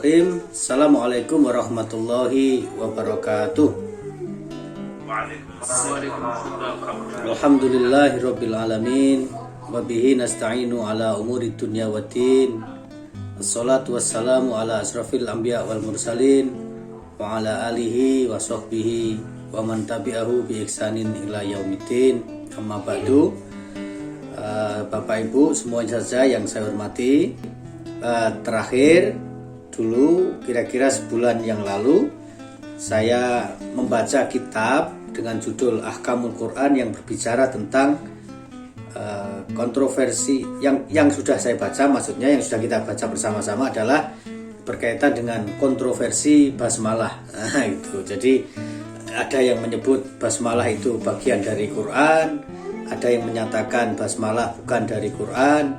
Bismillahirrahmanirrahim. Assalamualaikum warahmatullahi wabarakatuh. Alhamdulillahirabbil alamin wa bihi nasta'inu ala umuri dunya waddin. Wassalatu wassalamu ala asrafil anbiya wal mursalin wa ala alihi wa sahbihi wa man tabi'ahu bi ihsanin ila yaumiddin. Amma ba'du. Bapak Ibu semuanya saja yang saya hormati, terakhir dulu kira-kira sebulan yang lalu saya membaca kitab dengan judul Ahkamul Quran yang berbicara tentang kontroversi yang sudah saya baca, maksudnya yang sudah kita baca bersama-sama adalah berkaitan dengan kontroversi basmalah. Itu. Jadi ada yang menyebut basmalah itu bagian dari Quran, ada yang menyatakan basmalah bukan dari Quran,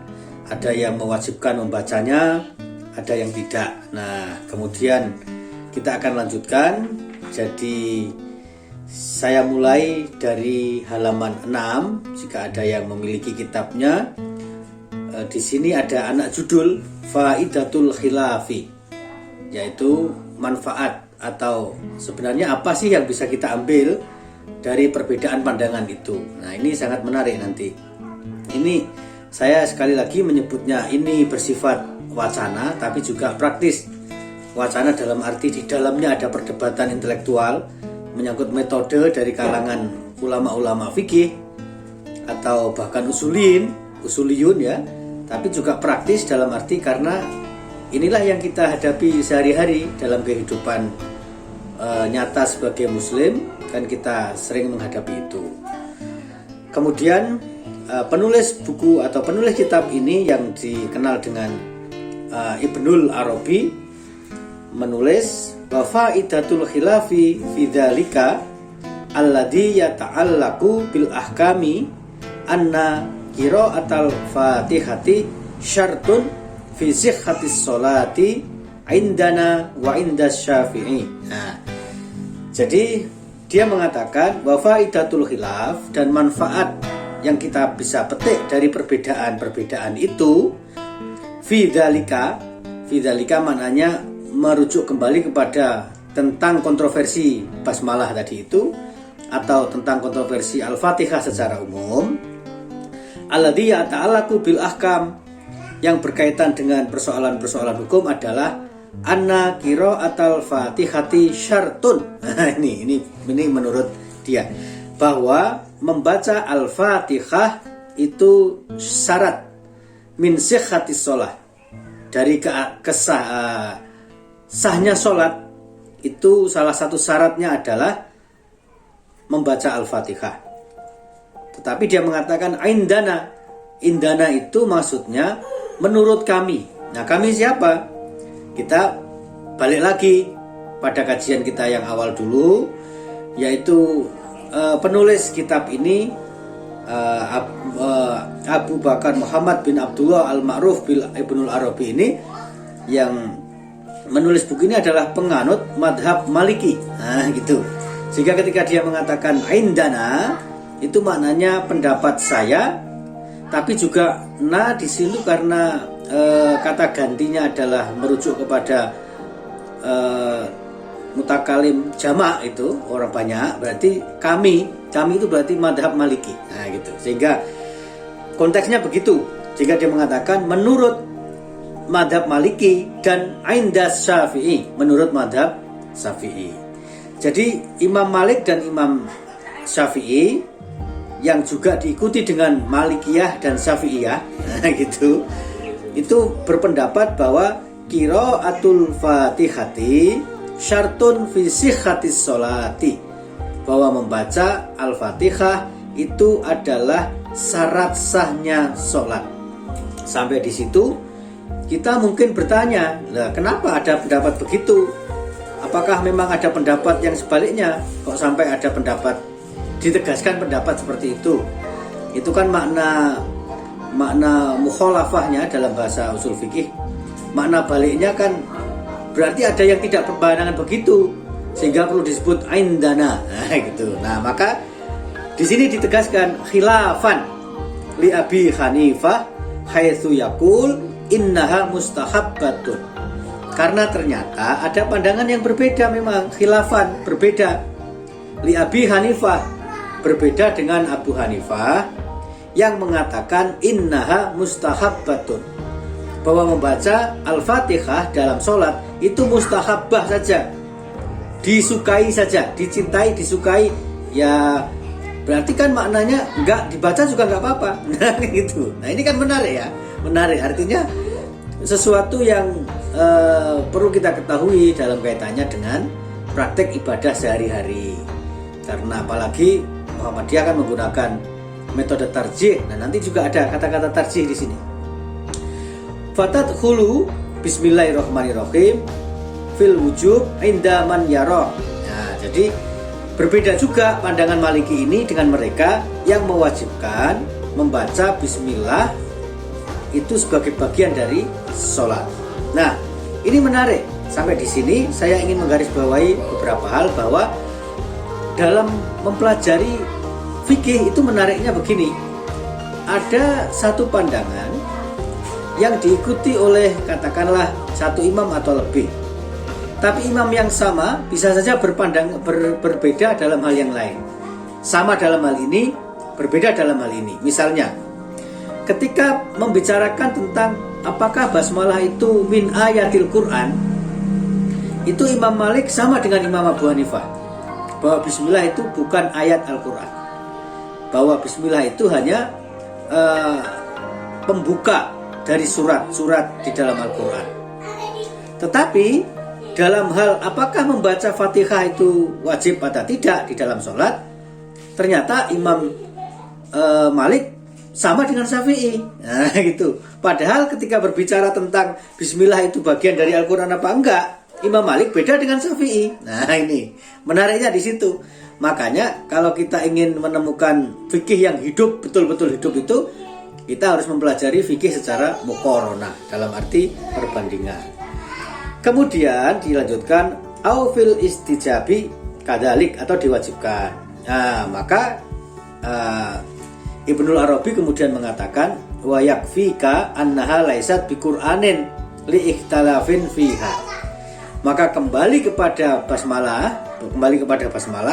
ada yang mewajibkan membacanya, ada yang tidak. Nah, kemudian kita akan lanjutkan. Jadi saya mulai dari halaman 6 jika ada yang memiliki kitabnya. Di sini ada anak judul Faidatul Khilafi, yaitu manfaat atau sebenarnya apa sih yang bisa kita ambil dari perbedaan pandangan itu. Nah, ini sangat menarik nanti. Ini saya sekali lagi menyebutnya ini bersifat wacana tapi juga praktis. Wacana dalam arti di dalamnya ada perdebatan intelektual menyangkut metode dari kalangan ulama-ulama fikih atau bahkan usuliyun ya, tapi juga praktis dalam arti karena inilah yang kita hadapi sehari-hari dalam kehidupan nyata sebagai muslim, kan kita sering menghadapi itu. Kemudian penulis buku atau penulis kitab ini yang dikenal dengan Ibnul Arabi menulis wa faidatul khilafi fi dzalika alladhi yata'allaqu bil ahkami anna qira'atal fatihati syartun fi sihhatis sholati indana wa indas syafi'i. Nah, jadi dia mengatakan wa faidatul khilaf, dan manfaat yang kita bisa petik dari perbedaan-perbedaan itu fi dzalika maknanya merujuk kembali kepada tentang kontroversi basmalah tadi itu atau tentang kontroversi Al-Fatihah secara umum. Alladhi yata'allaqu bil ahkam, yang berkaitan dengan persoalan-persoalan hukum adalah anna qira'atal fatihati syartun. Nah, ini menurut dia bahwa membaca Al-Fatihah itu syarat min sihhatis shalah, dari sahnya sholat itu salah satu syaratnya adalah membaca Al-Fatihah. Tetapi dia mengatakan indana itu maksudnya menurut kami. Nah, kami siapa? Kita balik lagi pada kajian kita yang awal dulu, yaitu penulis kitab ini Abu Bakar Muhammad bin Abdullah Al-Ma'ruf bil Ibnul Arabi ini, yang menulis buku ini adalah penganut madhab Maliki. Nah, gitu. Sehingga ketika dia mengatakan indana, itu maknanya pendapat saya, tapi juga di sini karena kata gantinya adalah merujuk kepada mutakalim jamak, itu orang banyak, berarti kami itu berarti madhab Maliki. Nah, gitu. Sehingga konteksnya begitu. Jika dia mengatakan menurut madhab Maliki dan indas Syafi'i, menurut madhab Syafi'i. Jadi Imam Malik dan Imam Syafi'i yang juga diikuti dengan Malikiyah dan Syafi'iyah, gitu, itu berpendapat bahwa qira'atul fatihati syartun fi sihhatis sholati, bahwa membaca Al-Fatihah itu adalah syarat sahnya sholat. Sampai di situ kita mungkin bertanya, lah kenapa ada pendapat begitu? Apakah memang ada pendapat yang sebaliknya? Kok sampai ada pendapat, ditegaskan pendapat seperti itu? Itu kan makna mukhalafahnya dalam bahasa usul fikih. Makna baliknya kan berarti ada yang tidak berpandangan begitu, sehingga perlu disebut indana. Nah, gitu. Nah, maka di sini ditegaskan khilafan li Abi Hanifah haitsu yaqul innaha mustahabbatun. Karena ternyata ada pandangan yang berbeda, memang khilafan berbeda. Li Abi Hanifah, berbeda dengan Abu Hanifah yang mengatakan innaha mustahabbatun, bahwa membaca Al-Fatihah dalam sholat itu mustahabbah saja, disukai saja, dicintai, disukai. Ya berarti kan maknanya enggak dibaca juga enggak apa-apa. Nah gitu. Nah ini kan menarik ya, menarik, artinya sesuatu yang perlu kita ketahui dalam kaitannya dengan praktek ibadah sehari-hari. Karena apalagi Muhammadiyah kan menggunakan metode tarjih. Nah nanti juga ada kata-kata tarjih di sini. Fatadkhulu bismillahirrahmanirrahim fil wujub inda man yara. Nah, jadi berbeda juga pandangan Maliki ini dengan mereka yang mewajibkan membaca bismillah itu sebagai bagian dari sholat. Nah, ini menarik. Sampai di sini saya ingin menggarisbawahi beberapa hal, bahwa dalam mempelajari fikih itu menariknya begini. Ada satu pandangan yang diikuti oleh katakanlah satu imam atau lebih. Tapi imam yang sama bisa saja berbeda dalam hal yang lain. Sama dalam hal ini, berbeda dalam hal ini. Misalnya, ketika membicarakan tentang apakah basmalah itu min ayatil Quran, itu Imam Malik sama dengan Imam Abu Hanifah, bahwa bismillah itu bukan ayat Al-Quran, bahwa bismillah itu hanya pembuka dari surat-surat di dalam Al-Quran. Tetapi dalam hal apakah membaca Fatihah itu wajib atau tidak di dalam sholat, ternyata Imam Malik sama dengan Syafi'i. Nah gitu. Padahal ketika berbicara tentang bismillah itu bagian dari Al-Quran apa enggak, Imam Malik beda dengan Syafi'i. Nah ini menariknya di situ. Makanya kalau kita ingin menemukan fikih yang hidup, betul-betul hidup itu, kita harus mempelajari fikih secara muqaranah, dalam arti perbandingan. Kemudian dilanjutkan au fil istijabi kadalik, atau diwajibkan. Nah maka Ibnul Arabi kemudian mengatakan wa yakfika annaha laisat biqur'anin li ikhtalafin fiha. Maka kembali kepada basmalah,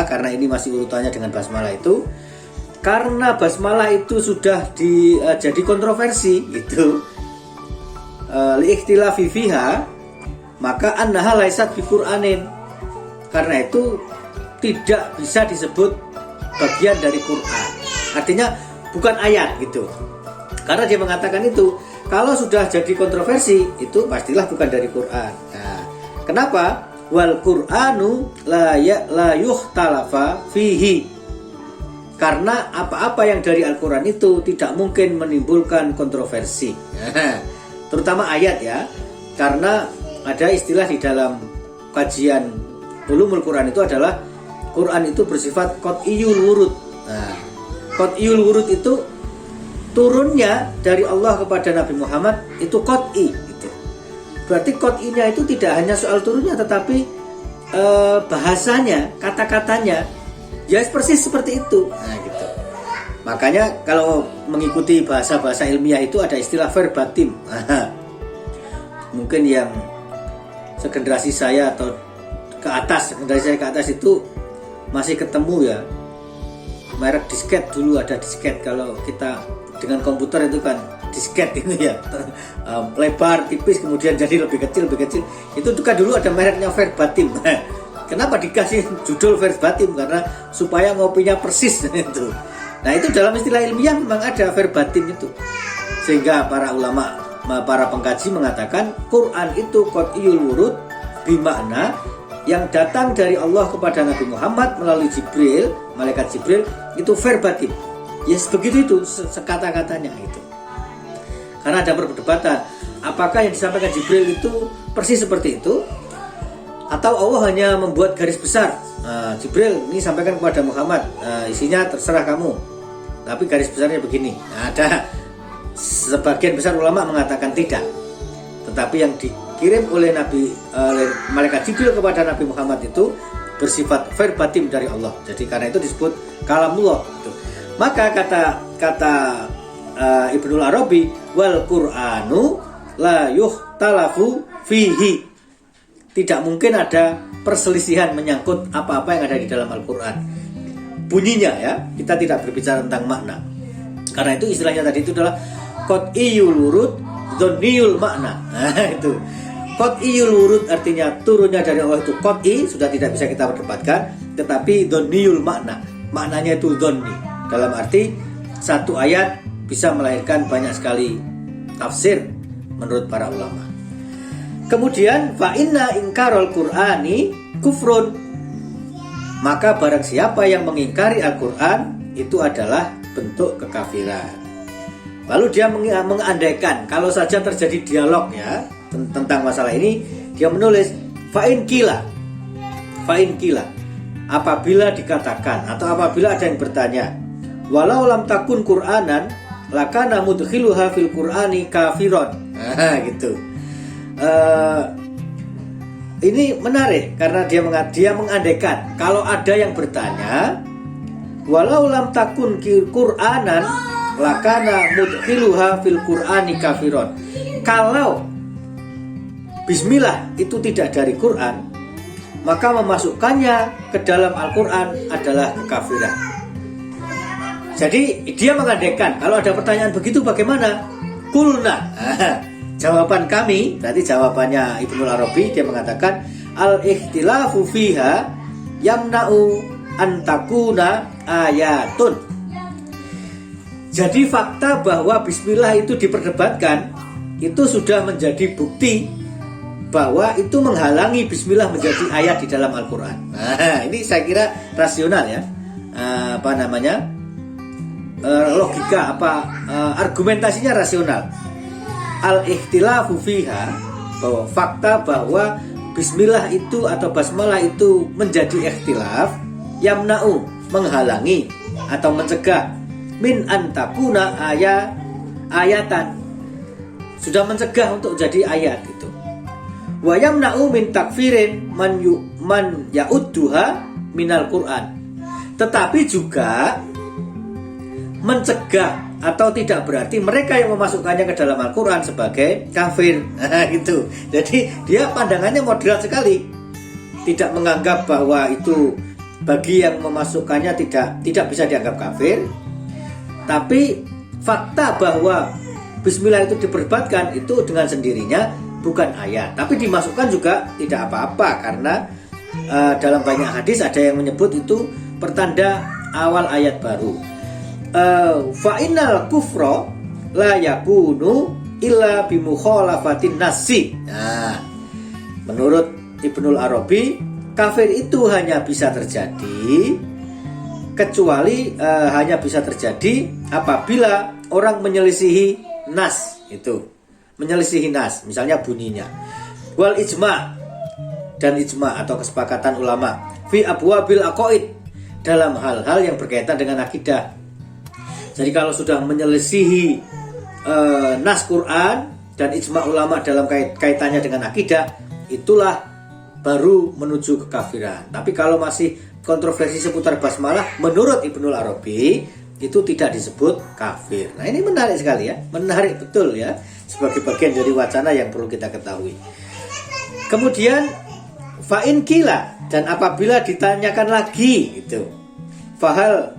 karena ini masih urutannya dengan basmalah itu, karena basmalah itu sudah jadi kontroversi itu li ikhtilafi fiha, maka annaha laisat biqur'anin, karena itu tidak bisa disebut bagian dari Quran, artinya bukan ayat gitu. Karena dia mengatakan itu, kalau sudah jadi kontroversi itu pastilah bukan dari Quran. Nah, kenapa? Wal Qur'anu la yuhtalafa fihi. Karena apa-apa yang dari Al-Quran itu tidak mungkin menimbulkan kontroversi. Nah, terutama ayat ya. Karena ada istilah di dalam kajian ulumul Quran itu adalah Quran itu bersifat qat'iyul wurud. Nah, qat'iyul wurud itu turunnya dari Allah kepada Nabi Muhammad itu qat'i gitu. Berarti qat'inya itu tidak hanya soal turunnya, tetapi bahasanya, kata-katanya ya persis seperti itu. Nah gitu. Makanya kalau mengikuti bahasa-bahasa ilmiah itu ada istilah verbatim. Mungkin yang segenerasi saya atau ke atas, generasi saya ke atas itu masih ketemu ya merek disket. Dulu ada disket, kalau kita dengan komputer itu kan disket itu ya lebar, tipis, kemudian jadi lebih kecil. Itu kan dulu ada mereknya verbatim. Kenapa dikasih judul verbatim? Karena supaya ngopinya persis itu. Nah itu dalam istilah ilmiah memang ada verbatim itu, sehingga para ulama, para pengkaji mengatakan Quran itu qat'iyul wurud, bimakna yang datang dari Allah kepada Nabi Muhammad melalui Jibril, malaikat Jibril, itu verbatim. Yes, begitu itu sekata-katanya itu. Karena ada perdebatan, apakah yang disampaikan Jibril itu persis seperti itu, atau Allah hanya membuat garis besar. Jibril ini sampaikan kepada Muhammad, isinya terserah kamu, tapi garis besarnya begini. Nah, ada sebagian besar ulama mengatakan tidak, tetapi yang dikirim oleh malaikat Jibril kepada Nabi Muhammad itu bersifat verbatim dari Allah. Jadi karena itu disebut kalamullah gitu. Maka kata Ibnul Arabi, wal Qur'anu la yuhtalafu fihi. tidak mungkin ada perselisihan menyangkut apa-apa yang ada di dalam Al-Quran. Bunyinya ya, kita tidak berbicara tentang makna. Karena itu istilahnya tadi itu adalah qat'iyul wurud, dhanniyul makna. Nah, itu. Qat'iyul wurud artinya turunnya dari Allah itu qat'i, sudah tidak bisa kita perdebatkan, tetapi dhanniyul makna. Maknanya itu dhanni. Dalam arti satu ayat bisa melahirkan banyak sekali tafsir menurut para ulama. Kemudian fa inna ingkarul Qur'ani kufrun. Maka barang siapa yang mengingkari Al-Qur'an itu adalah bentuk kekafiran. Lalu dia mengandaikan kalau saja terjadi dialog ya tentang masalah ini, dia menulis fa in qila. Apabila dikatakan atau apabila ada yang bertanya, walau lam takun Qur'anan lakana mudkhiluha fil Qur'ani kafiron. Nah, gitu. Ini menarik karena dia mengandaikan kalau ada yang bertanya, walau lam takun Qur'anan lakana mudkhiluha fil Qur'ani kafiron. Kalau bismillah itu tidak dari Quran, maka memasukkannya ke dalam Al-Quran adalah kekafiran. Jadi dia mengandaikan kalau ada pertanyaan begitu bagaimana? Kulna. Jawaban kami, berarti jawabannya Ibnul Arabi, dia mengatakan al-ikhtilafu fiha yamna'u antakuna ayatun. Jadi fakta bahwa bismillah itu diperdebatkan itu sudah menjadi bukti bahwa itu menghalangi bismillah menjadi ayat di dalam Al-Quran. Nah, ini saya kira rasional ya. Logika argumentasinya rasional. Al-ikhtilafu fiha, bahwa fakta bahwa bismillah itu atau basmalah itu menjadi ikhtilaf, yamna'u menghalangi atau mencegah, min antakuna ayatan, sudah mencegah untuk jadi ayat itu. Wa yamna'u min takfirin man ya'udduha minal Qur'an, tetapi juga mencegah atau tidak berarti mereka yang memasukkannya ke dalam Al-Quran sebagai kafir. Nah, gitu. Jadi dia pandangannya moderat sekali, tidak menganggap bahwa itu bagi yang memasukkannya tidak bisa dianggap kafir. Tapi fakta bahwa bismillah itu diperdebatkan itu dengan sendirinya bukan ayat, tapi dimasukkan juga tidak apa-apa karena dalam banyak hadis ada yang menyebut itu pertanda awal ayat baru. Fa'inal kufra la yakunu illa bimukhalafatin nasi. Nah, menurut Ibnul Arabi, kafir itu hanya bisa terjadi hanya bisa terjadi apabila orang menyelisihi nas itu, menyelisihi nas, misalnya bunyinya. Wal ijma, dan ijma atau kesepakatan ulama fi abwabil aqaid, dalam hal-hal yang berkaitan dengan akidah. Jadi kalau sudah menyelisihi nas Quran dan ijma ulama dalam kaitannya dengan akidah, itulah baru menuju kekafiran. Tapi kalau masih kontroversi seputar basmalah, menurut Ibnul Arabi itu tidak disebut kafir. Nah, ini menarik sekali ya, menarik betul ya, sebagai bagian dari wacana yang perlu kita ketahui. Kemudian fa'in kila, dan apabila ditanyakan lagi itu, fahal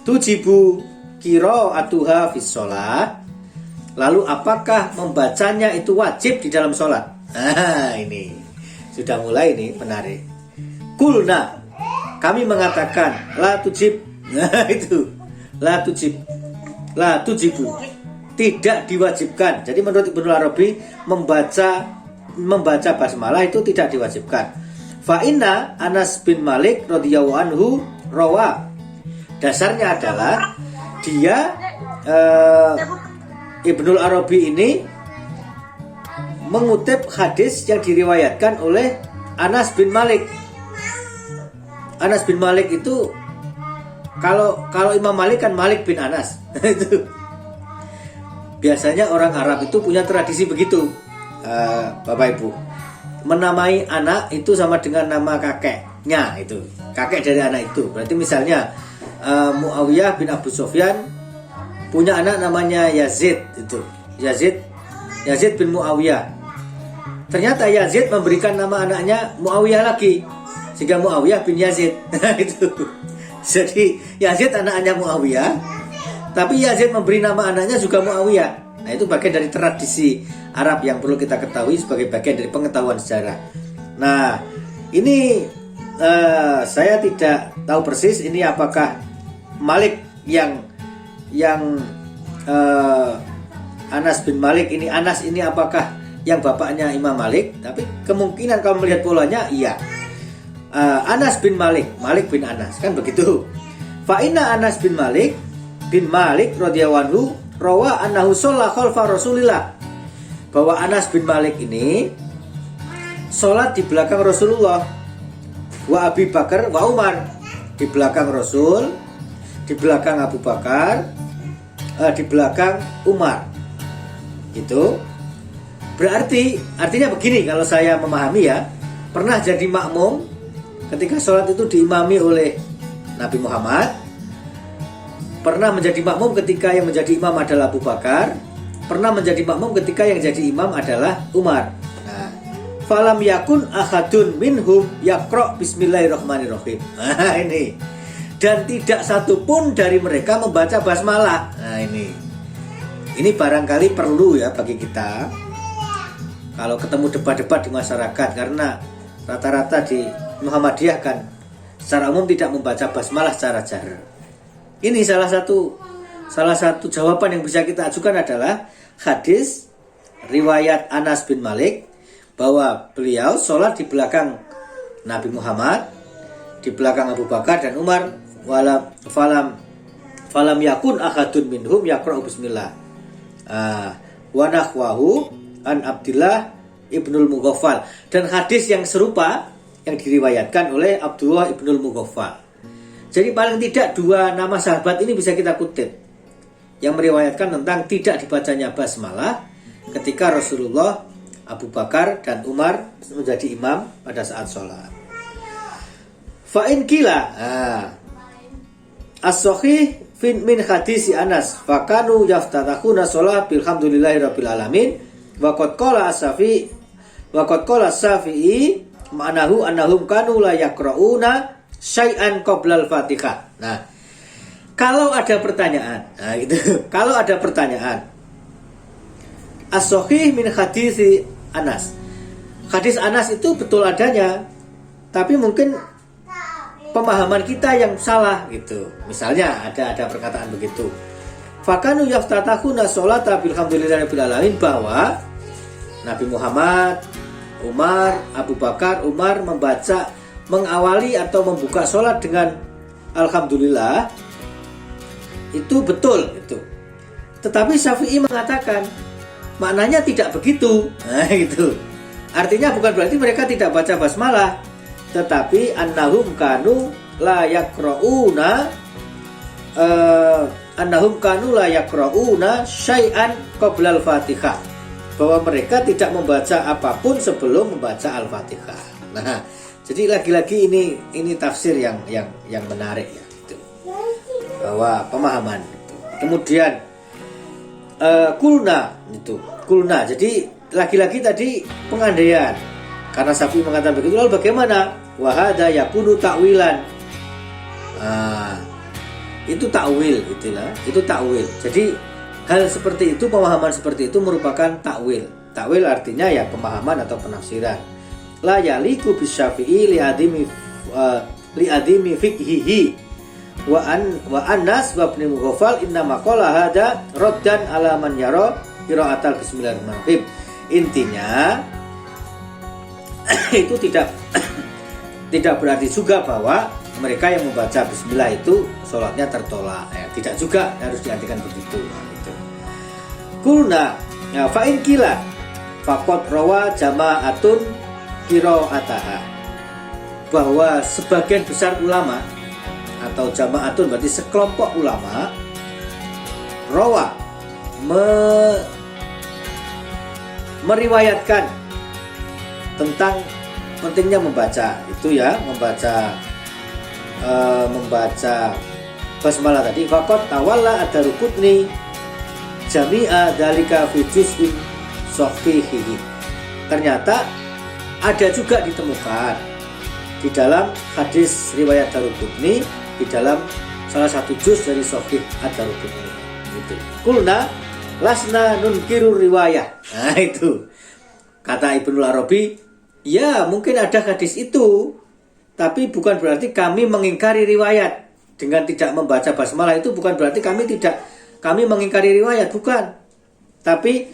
tujibu qira'atuha fis shalah, lalu apakah membacanya itu wajib di dalam sholat? Nah, ini sudah mulai ini menarik. Kulna, kami mengatakan la tujib. Nah, itu la tujibu, tidak diwajibkan. Jadi menurut Ibnu Arabi membaca basmalah itu tidak diwajibkan. Fa inna Anas bin Malik radhiyallahu anhu rawa, dasarnya adalah dia Ibnul Arabi ini mengutip hadis yang diriwayatkan oleh Anas bin Malik. Anas bin Malik itu kalau Imam Malik kan Malik bin Anas. Itu biasanya orang Arab itu punya tradisi begitu, Bapak Ibu, menamai anak itu sama dengan nama kakeknya, itu kakek dari anak itu. Berarti misalnya Muawiyah bin Abu Sufyan punya anak namanya Yazid, itu Yazid bin Muawiyah. ternyata Yazid memberikan nama anaknya Muawiyah lagi, sehingga Muawiyah bin Yazid. Itu. Jadi Yazid anaknya Muawiyah, tapi Yazid memberi nama anaknya juga Muawiyah. Nah, itu bagian dari tradisi Arab yang perlu kita ketahui sebagai bagian dari pengetahuan sejarah. Nah, ini saya tidak tahu persis ini apakah Malik yang Anas bin Malik ini, Anas ini apakah yang bapaknya Imam Malik? Tapi kemungkinan kalau melihat polanya iya. Anas bin Malik, Malik bin Anas, kan begitu. Fa inna Anas bin Malik radhiyallahu anhu rawa annahu shalla khalfa Rasulillah. Bahwa Anas bin Malik ini sholat di belakang Rasulullah, wa Abi Bakar wa Umar, di belakang Rasul, di belakang Abu Bakar, di belakang Umar. Gitu. Berarti artinya begini, kalau saya memahami ya, pernah jadi makmum ketika sholat itu diimami oleh Nabi Muhammad, pernah menjadi makmum ketika yang menjadi imam adalah Abu Bakar, pernah menjadi makmum ketika yang jadi imam adalah Umar. Nah, falam yakun ahadun minhum yaqra bismillahirrahmanirrahim. Nah, ini. Dan tidak satu pun dari mereka membaca basmalah. Nah, ini barangkali perlu ya bagi kita kalau ketemu debat-debat di masyarakat, karena rata-rata di Muhammadiyah kan secara umum tidak membaca basmalah secara jahar. Ini salah satu jawaban yang bisa kita ajukan adalah hadis riwayat Anas bin Malik bahwa beliau sholat di belakang Nabi Muhammad, di belakang Abu Bakar dan Umar. Falam yakun ahadun minhum yaqra'u bismillah. Wa nahwahu an Abdullah ibnul Mughaffal, dan hadis yang serupa yang diriwayatkan oleh Abdullah ibnul Mughaffal. Jadi paling tidak dua nama sahabat ini bisa kita kutip yang meriwayatkan tentang tidak dibacanya basmalah ketika Rasulullah, Abu Bakar dan Umar menjadi imam pada saat sholat. Fa'in kila as-sahih min hadisi Anas fakanu yaftatahuna sholat bilhamdulillahi rabbil alamin wa qad qala as-Safi wa qad qala as-Safi'i ma'nahu annahum kanu la yaqra'una syai'an qabla al-Fatihah. Nah, kalau ada pertanyaan, kalau ada pertanyaan, as-sahih min hadisi Anas. Hadis Anas itu betul adanya, tapi mungkin pemahaman kita yang salah gitu. Misalnya ada perkataan begitu. Fakanu yaftatahuna sholata bilhamdulillahirabbil alamin, bahwa Nabi Muhammad, Umar, Abu Bakar, Umar mengawali atau membuka sholat dengan alhamdulillah, itu betul itu. Tetapi Syafi'i mengatakan maknanya tidak begitu. Nah, gitu. Artinya bukan berarti mereka tidak baca basmalah, tetapi annahum kanu la yaqra'una syai'an qabla al-Fatihah, bahwa mereka tidak membaca apapun sebelum membaca Al-Fatihah. Nah, jadi lagi-lagi ini tafsir yang menarik ya, gitu. Bahwa pemahaman itu. Kemudian kulna. Jadi lagi-lagi tadi pengandaian. Karena Syafi'i mengatakan begitu, lalu bagaimana? Wa hadza yakunu ta'wilan. Itu takwil, itulah. Itu takwil. Jadi hal seperti itu, pemahaman seperti itu merupakan takwil. Takwil artinya ya pemahaman atau penafsiran. La yaliku bisyafi'i li adimi fikhihi wa Anas wa ibn Mughaffal inna maqala hada raddan ala man yara qira'atal bismillahirrahmanirrahim. Intinya itu tidak berarti juga bahwa mereka yang membaca bismillah itu sholatnya tertolak. Tidak juga harus diartikan begitu. Gitu. Kulna fa'in kila faqad rawa jama'atun qira'ataha, bahwa sebagian besar ulama atau jama'atun berarti sekelompok ulama rawa meriwayatkan tentang pentingnya membaca itu ya, membaca basmalah tadi. Faqad tawalla ad-Daraqutni jami'a dzalika fi juz'in sahihihi. ternyata ada juga ditemukan di dalam hadis riwayat Daruqutni, di dalam salah satu juz dari Sahih Ad-Daruqutni. Gitu. Kulna lasna nunkiru riwayah. Nah itu kata Ibnu Arabi, ya mungkin ada hadis itu, tapi bukan berarti kami mengingkari riwayat. Dengan tidak membaca basmalah itu bukan berarti kami mengingkari riwayat, bukan. Tapi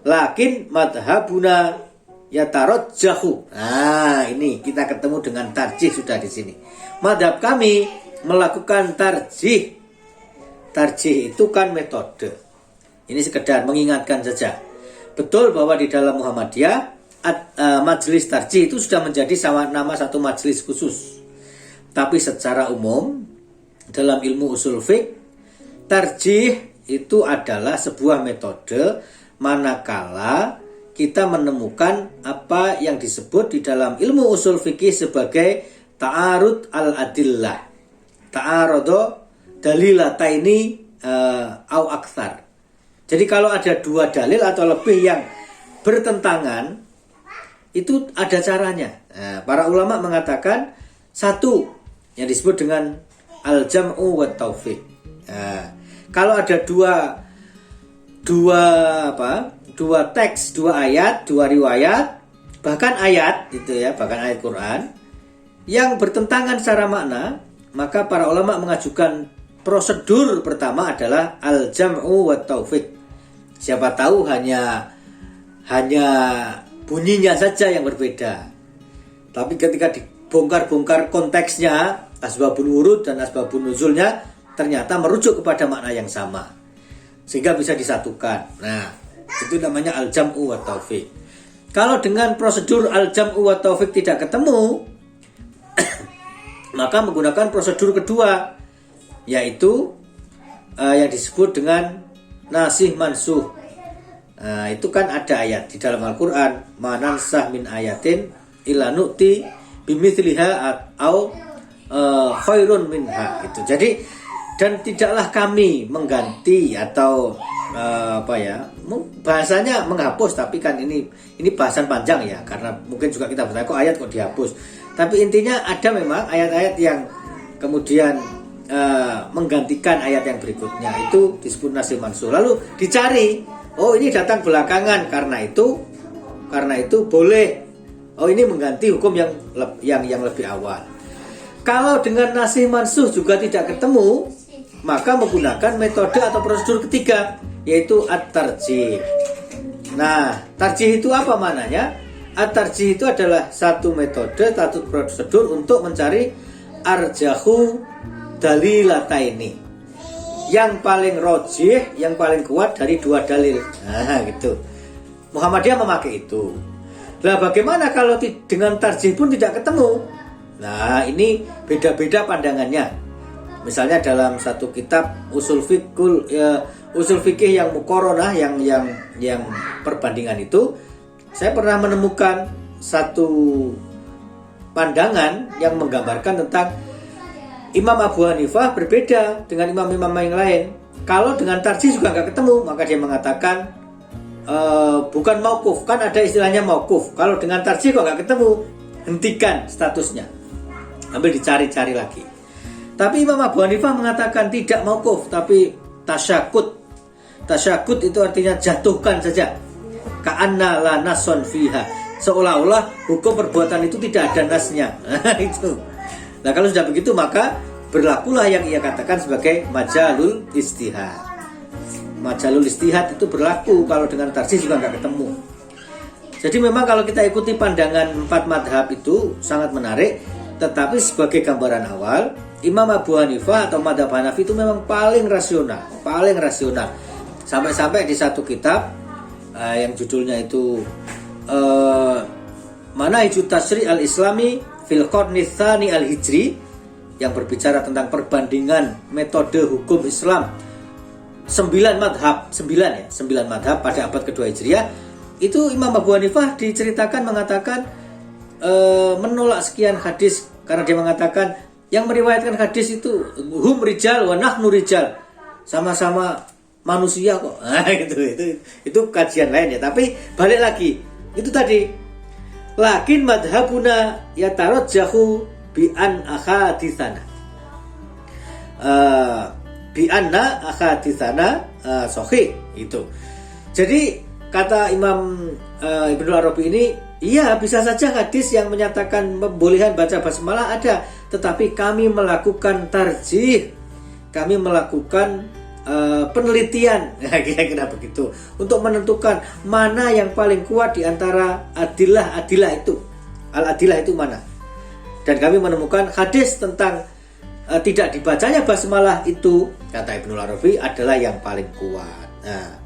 lakin madhabuna yatarajjahu. Nah, ini kita ketemu dengan tarjih sudah di sini. Madhab kami melakukan tarjih. Tarjih itu kan metode. Ini sekedar mengingatkan saja. Betul bahwa di dalam Muhammadiyah majelis tarjih itu sudah menjadi nama satu majelis khusus. Tapi secara umum dalam ilmu usul fiqh, tarjih itu adalah sebuah metode manakala kita menemukan apa yang disebut di dalam ilmu usul fikih sebagai ta'arud al-adillah. Ta'arudu dalilataini au aktsar. Jadi kalau ada dua dalil atau lebih yang bertentangan, itu ada caranya. Nah, para ulama mengatakan satu yang disebut dengan al-jam'u wa taufiq. Nah, kalau ada dua teks, dua ayat, dua riwayat, bahkan ayat itu ya, bahkan ayat Quran yang bertentangan secara makna, maka para ulama mengajukan prosedur pertama adalah al-jam'u wa taufiq. Siapa tahu hanya bunyinya saja yang berbeda. Tapi ketika dibongkar-bongkar konteksnya, asbabun wurud dan asbabun nuzulnya ternyata merujuk kepada makna yang sama, sehingga bisa disatukan. Nah, itu namanya al-jam'u wa taufiq. Kalau dengan prosedur al-jam'u wa taufiq tidak ketemu, maka menggunakan prosedur kedua, yaitu yang disebut dengan nasih mansuh. Nah, itu kan ada ayat di dalam Al-Quran, manansah min ayatin illa nu'ti bimithliha atau khairun minha. Itu jadi, dan tidaklah kami mengganti atau bahasanya menghapus, tapi kan ini bahasan panjang ya, karena mungkin juga kita bertanya kok ayat kok dihapus. Tapi intinya ada memang ayat-ayat yang kemudian menggantikan ayat yang berikutnya, itu disebut nasih mansuh. Lalu dicari, oh ini datang belakangan, karena itu boleh. Oh ini mengganti hukum yang lebih awal. Kalau dengan nasih mansuh juga tidak ketemu, maka menggunakan metode atau prosedur ketiga, yaitu at-tarjih. Nah, tarjih itu apa mananya? At-tarjih itu adalah satu metode, satu prosedur untuk mencari arjahu dalilataini, yang paling rojih, yang paling kuat dari dua dalil. Nah, gitu. Muhammadiyah memakai itu. Nah, bagaimana kalau dengan tarjih pun tidak ketemu? Nah, ini beda-beda pandangannya. Misalnya dalam satu kitab usul fikih yang muqaranah, yang perbandingan itu, saya pernah menemukan satu pandangan yang menggambarkan tentang Imam Abu Hanifah berbeda dengan imam-imam yang lain. Kalau dengan tarjih juga nggak ketemu, maka dia mengatakan bukan mauquf. Kan ada istilahnya mauquf. Kalau dengan tarjih kok nggak ketemu, hentikan statusnya, ambil dicari-cari lagi. Tapi Imam Abu Hanifah mengatakan tidak mauquf, tapi tasyakut. Tasyakut itu artinya jatuhkan saja. Ka'anna la nason fiha, seolah-olah hukum perbuatan itu tidak ada nasnya. Itu. Nah, kalau sudah begitu maka berlakulah yang ia katakan sebagai majalul istihad. Majalul istihad itu berlaku kalau dengan tarjih juga nggak ketemu. Jadi memang kalau kita ikuti pandangan 4 madhab itu sangat menarik. Tetapi sebagai gambaran awal, Imam Abu Hanifah atau madhab Hanafi itu memang paling rasional. Sampai-sampai di satu kitab yang judulnya itu Manahijut Tasyri' al-Islami fil Qarni Tsani al-Hijri, yang berbicara tentang perbandingan metode hukum Islam 9 madhab pada abad kedua Hijriah. Itu Imam Abu Hanifah diceritakan mengatakan menolak sekian hadis, karena dia mengatakan yang meriwayatkan hadis itu hum rijal wa nahnu rijal, sama-sama manusia kok. Nah, itu kajian lain ya. Tapi balik lagi, itu tadi Lakin madhabuna yatarajjahu bi an akhaditsana. Bi anna akhaditsana sahih itu. Jadi kata Imam Ibnu Arabi ini, iya bisa saja hadis yang menyatakan membolehkan baca basmalah ada, tetapi kami melakukan tarjih, kami melakukan penelitian, kira-kira begitu, untuk menentukan mana yang paling kuat di antara adilah itu. Al-adilah itu mana? Dan kami menemukan hadis tentang tidak dibacanya basmalah itu, kata Ibnu Arabi, adalah yang paling kuat. Nah,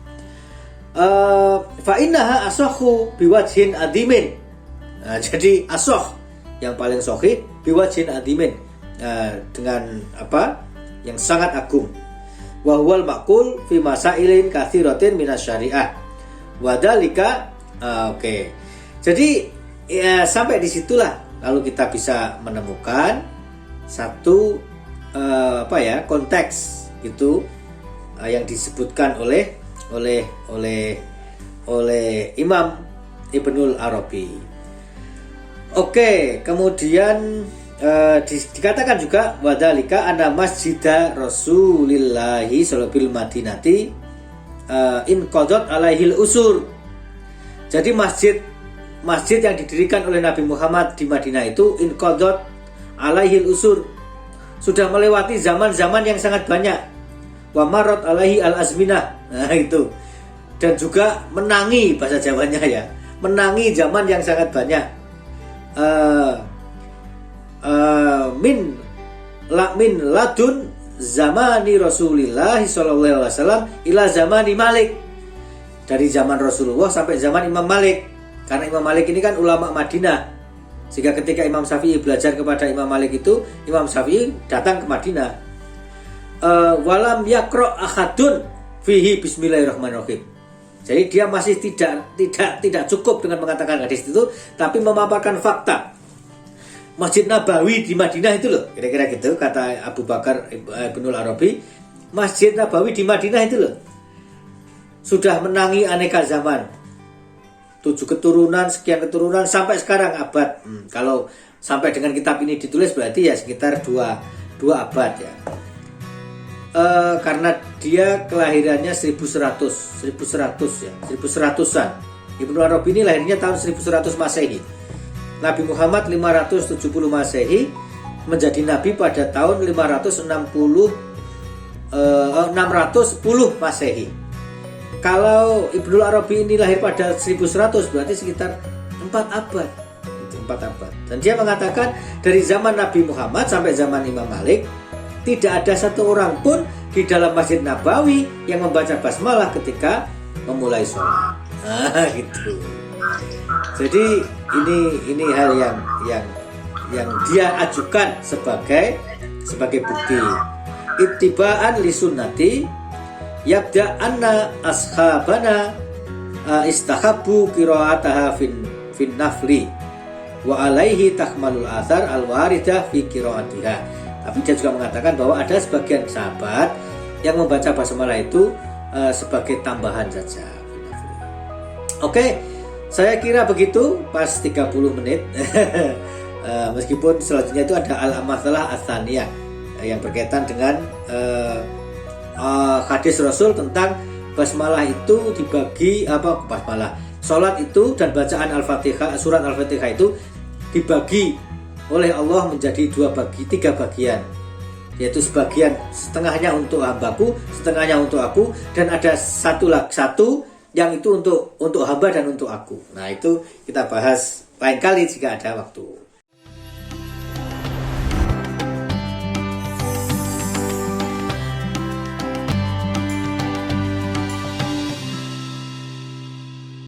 fa innaha asahhu biwajhin adimin. Nah, jadi asah yang paling sahih biwajhin adimin, dengan apa? Yang sangat agung. Wa huwal maqul fi masailin katsiratin minas syariah. Wadalika oke. Jadi ya, sampai disitulah lalu kita bisa menemukan satu konteks itu yang disebutkan oleh Imam Ibnul Arabi. Oke, kemudian dikatakan juga wadalika anna masjidah Rasulillahi sallallahu alaihi madinati in qadat alaihil usur. Jadi masjid yang didirikan oleh Nabi Muhammad di Madinah itu in qadat alaihil usur, sudah melewati zaman-zaman yang sangat banyak. Wa marat alaihi al azminah. Nah itu. Dan juga menangi, bahasa Jawanya ya, menangi zaman yang sangat banyak. Min ladun zamani Rasulillah sallallahu alaihi wasallam ila zamani Malik. Dari zaman Rasulullah sampai zaman Imam Malik. Karena Imam Malik ini kan ulama Madinah. Sehingga ketika Imam Syafi'i belajar kepada Imam Malik itu, Imam Syafi'i datang ke Madinah. Walam yakro ahadun fihi bismillahirrahmanirrahim. Jadi dia masih tidak cukup dengan mengatakan hadis itu, tapi memaparkan fakta. Masjid Nabawi di Madinah itu loh, kira-kira gitu kata Abu Bakar Ibnul Arabi. Masjid Nabawi di Madinah itu loh, sudah menangi aneka zaman, 7 keturunan, sekian keturunan sampai sekarang abad. Kalau sampai dengan kitab ini ditulis berarti ya sekitar 2 abad ya. Karena dia kelahirannya 1100 ya, 1100-an. Ibnu Arabi ini lahirnya tahun 1100 Masehi. Nabi Muhammad 570 Masehi, menjadi nabi pada tahun 610 Masehi. Kalau Ibnu Arabi ini lahir pada 1100 berarti sekitar 4 abad. 4 abad. Dan dia mengatakan dari zaman Nabi Muhammad sampai zaman Imam Malik tidak ada satu orang pun di dalam Masjid Nabawi yang membaca basmalah ketika memulai sholat. Nah, gitu. Jadi ini hal yang dia ajukan sebagai bukti. Ittiba'an li sunnati yabda anna ashabana istahabbu qira'ataha fin nafli wa alaihi tahmalul athar al-waridah fi qira'atiha. Tapi dia juga mengatakan bahwa ada sebagian sahabat yang membaca basmalah itu sebagai tambahan saja. Oke, saya kira begitu pas 30 menit. Meskipun selanjutnya itu ada al-masalah ats-tsaniyah yang berkaitan dengan hadis Rasul tentang basmalah itu dibagi basmalah. Salat itu dan bacaan Al-Fatihah, surat Al-Fatihah itu dibagi oleh Allah menjadi 3 bagian. Yaitu sebagian setengahnya untuk hambaku, setengahnya untuk aku, dan ada satu yang itu untuk hamba dan untuk aku. Nah, itu kita bahas lain kali jika ada waktu.